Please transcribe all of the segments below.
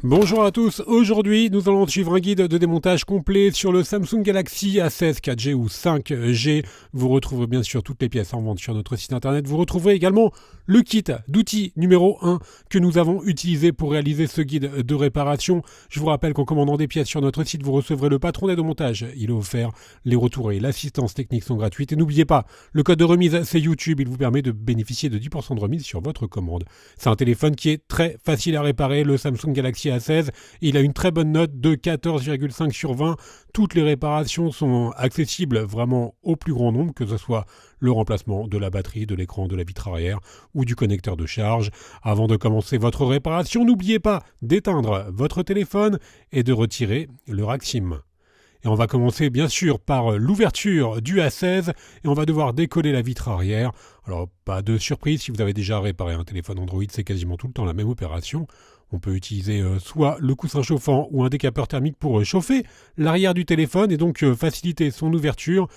Bonjour à tous, aujourd'hui nous allons suivre un guide de démontage complet sur le Samsung Galaxy A16 4G ou 5G. Vous retrouverez bien sûr toutes les pièces en vente sur notre site internet. Vous retrouverez également le kit d'outils numéro 1 que nous avons utilisé pour réaliser ce guide de réparation. Je vous rappelle qu'en commandant des pièces sur notre site, vous recevrez le patron d'aide au montage. Il est offert, les retours et l'assistance technique sont gratuites. Et n'oubliez pas, le code de remise c'est YouTube, il vous permet de bénéficier de 10% de remise sur votre commande. C'est un téléphone qui est très facile à réparer, le Samsung Galaxy A16. Il a une très bonne note de 14,5 sur 20. Toutes les réparations sont accessibles vraiment au plus grand nombre, que ce soit le remplacement de la batterie, de l'écran, de la vitre arrière ou du connecteur de charge. Avant de commencer votre réparation, n'oubliez pas d'éteindre votre téléphone et de retirer le rack SIM. Et on va commencer bien sûr par l'ouverture du A16 et on va devoir décoller la vitre arrière. Alors pas de surprise, si vous avez déjà réparé un téléphone Android, c'est quasiment tout le temps la même opération. On peut utiliser soit le coussin chauffant ou un décapeur thermique pour chauffer l'arrière du téléphone et donc faciliter son ouverture.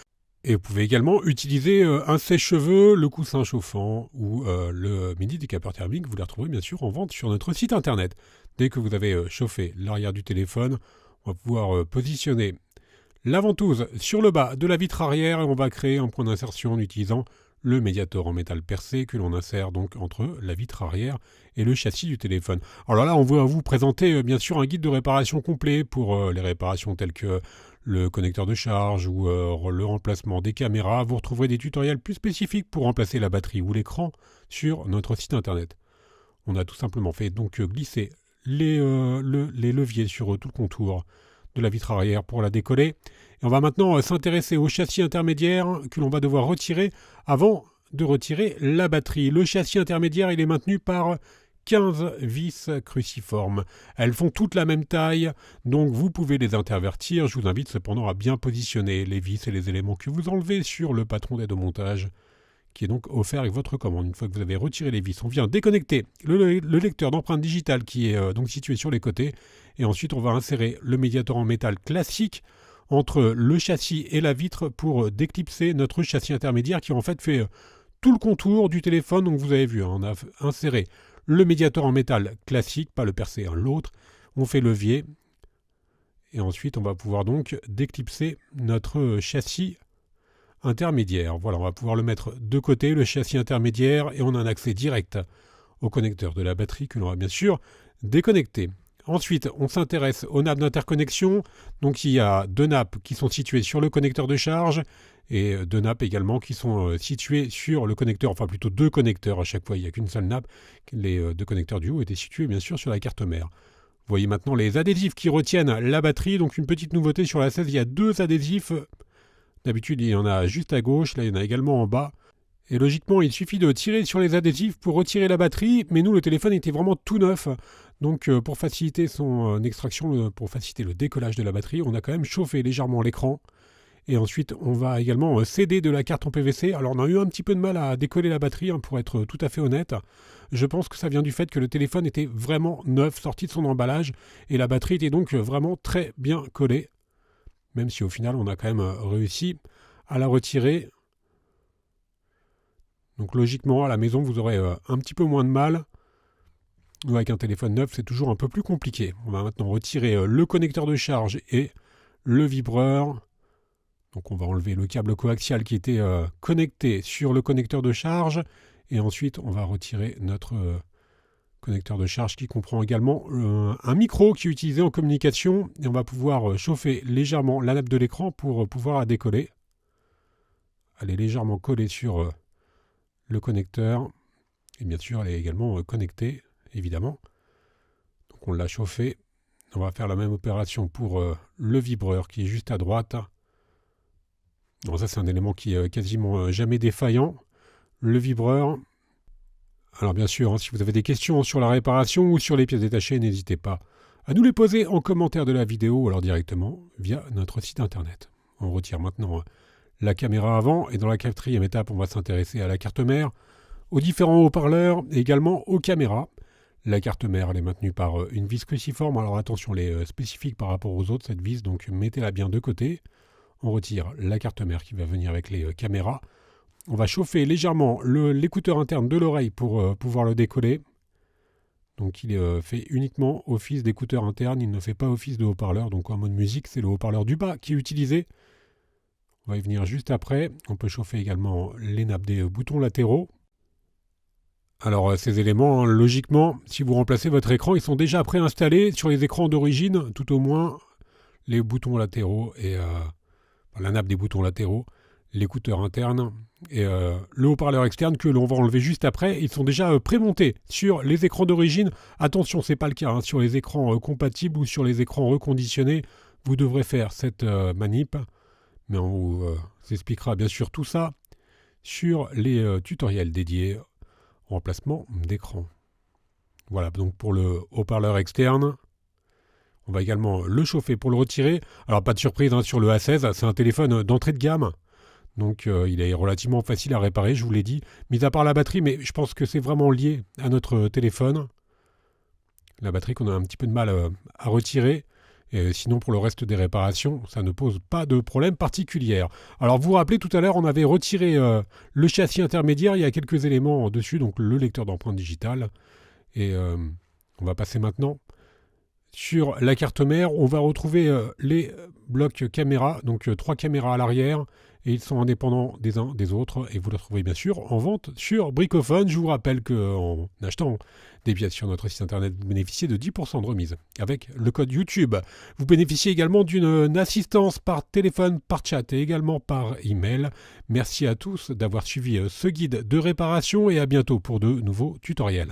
Et vous pouvez également utiliser un sèche-cheveux, le coussin chauffant ou le mini décapeur thermique. Vous les retrouverez bien sûr en vente sur notre site internet. Dès que vous avez chauffé l'arrière du téléphone, on va pouvoir positionner la ventouse sur le bas de la vitre arrière et on va créer un point d'insertion en utilisant le médiator en métal percé que l'on insère donc entre la vitre arrière et le châssis du téléphone. Alors là, on va vous présenter bien sûr un guide de réparation complet pour les réparations telles que le connecteur de charge ou le remplacement des caméras. Vous retrouverez des tutoriels plus spécifiques pour remplacer la batterie ou l'écran sur notre site internet. On a tout simplement fait donc glisser les leviers sur tout le contour de la vitre arrière pour la décoller. Et on va maintenant s'intéresser au châssis intermédiaire que l'on va devoir retirer avant de retirer la batterie. Le châssis intermédiaire, il est maintenu par 15 vis cruciformes. Elles font toutes la même taille, donc vous pouvez les intervertir. Je vous invite cependant à bien positionner les vis et les éléments que vous enlevez sur le patron d'aide au montage, qui est donc offert avec votre commande. Une fois que vous avez retiré les vis, on vient déconnecter le lecteur d'empreinte digitale qui est donc situé sur les côtés. Et ensuite, on va insérer le médiator en métal classique entre le châssis et la vitre pour déclipser notre châssis intermédiaire qui en fait fait tout le contour du téléphone. Donc vous avez vu, on a inséré le médiator en métal classique, pas le percé, l'autre. On fait levier et ensuite on va pouvoir donc déclipser notre châssis intermédiaire. Voilà, on va pouvoir le mettre de côté, le châssis intermédiaire, et on a un accès direct au connecteur de la batterie que l'on va bien sûr déconnecter. Ensuite, on s'intéresse aux nappes d'interconnexion. Donc il y a deux nappes qui sont situées sur le connecteur de charge et deux nappes également qui sont situées sur le connecteur, enfin plutôt deux connecteurs à chaque fois, il n'y a qu'une seule nappe. Les deux connecteurs du haut étaient situés bien sûr sur la carte mère. Vous voyez maintenant les adhésifs qui retiennent la batterie. Donc une petite nouveauté sur la 16, il y a deux adhésifs. D'habitude, il y en a juste à gauche, là il y en a également en bas. Et logiquement, il suffit de tirer sur les adhésifs pour retirer la batterie, mais nous, le téléphone était vraiment tout neuf. Donc pour faciliter son extraction, pour faciliter le décollage de la batterie, on a quand même chauffé légèrement l'écran. Et ensuite, on va également céder de la carte en PVC. Alors on a eu un petit peu de mal à décoller la batterie, pour être tout à fait honnête. Je pense que ça vient du fait que le téléphone était vraiment neuf, sorti de son emballage, et la batterie était donc vraiment très bien collée. Même si au final, on a quand même réussi à la retirer. Donc logiquement, à la maison, vous aurez un petit peu moins de mal. Nous, avec un téléphone neuf, c'est toujours un peu plus compliqué. On va maintenant retirer le connecteur de charge et le vibreur. Donc on va enlever le câble coaxial qui était connecté sur le connecteur de charge. Et ensuite, on va retirer notre connecteur de charge qui comprend également un micro qui est utilisé en communication. Et on va pouvoir chauffer légèrement la nappe de l'écran pour pouvoir la décoller. Elle est légèrement collée sur le connecteur. Et bien sûr, elle est également connectée, évidemment. Donc on l'a chauffé. On va faire la même opération pour le vibreur qui est juste à droite. Alors ça, c'est un élément qui est quasiment jamais défaillant. Le vibreur. Alors bien sûr, si vous avez des questions sur la réparation ou sur les pièces détachées, n'hésitez pas à nous les poser en commentaire de la vidéo ou alors directement via notre site internet. On retire maintenant la caméra avant et dans la quatrième étape, on va s'intéresser à la carte mère, aux différents haut-parleurs et également aux caméras. La carte mère, elle est maintenue par une vis cruciforme. Alors attention, elle est spécifique par rapport aux autres, cette vis, donc mettez-la bien de côté. On retire la carte mère qui va venir avec les caméras. On va chauffer légèrement l'écouteur interne de l'oreille pour pouvoir le décoller. Donc il fait uniquement office d'écouteur interne, il ne fait pas office de haut-parleur. Donc en mode musique, c'est le haut-parleur du bas qui est utilisé. On va y venir juste après. On peut chauffer également les nappes des boutons latéraux. Alors ces éléments, logiquement, si vous remplacez votre écran, ils sont déjà préinstallés sur les écrans d'origine, tout au moins les boutons latéraux et la nappe des boutons latéraux, l'écouteur interne et le haut-parleur externe que l'on va enlever juste après. Ils sont déjà prémontés sur les écrans d'origine. Attention, ce n'est pas le cas sur les écrans compatibles ou sur les écrans reconditionnés. Vous devrez faire cette manip, mais on vous expliquera bien sûr tout ça sur les tutoriels dédiés au remplacement d'écran. Voilà, donc pour le haut-parleur externe, on va également le chauffer pour le retirer. Alors pas de surprise sur le A16, c'est un téléphone d'entrée de gamme. Donc il est relativement facile à réparer, je vous l'ai dit. Mis à part la batterie, mais je pense que c'est vraiment lié à notre téléphone. La batterie qu'on a un petit peu de mal à retirer. Et sinon, pour le reste des réparations, ça ne pose pas de problème particulier. Alors, vous vous rappelez, tout à l'heure, on avait retiré le châssis intermédiaire. Il y a quelques éléments dessus, donc le lecteur d'empreintes digitales. Et on va passer maintenant sur la carte mère. On va retrouver les blocs caméra, donc 3 caméras à l'arrière. Et ils sont indépendants des uns des autres. Et vous les trouvez bien sûr en vente sur Bricophone. Je vous rappelle qu'en achetant des pièces sur notre site internet, vous bénéficiez de 10% de remise avec le code YouTube. Vous bénéficiez également d'une assistance par téléphone, par chat et également par email. Merci à tous d'avoir suivi ce guide de réparation et à bientôt pour de nouveaux tutoriels.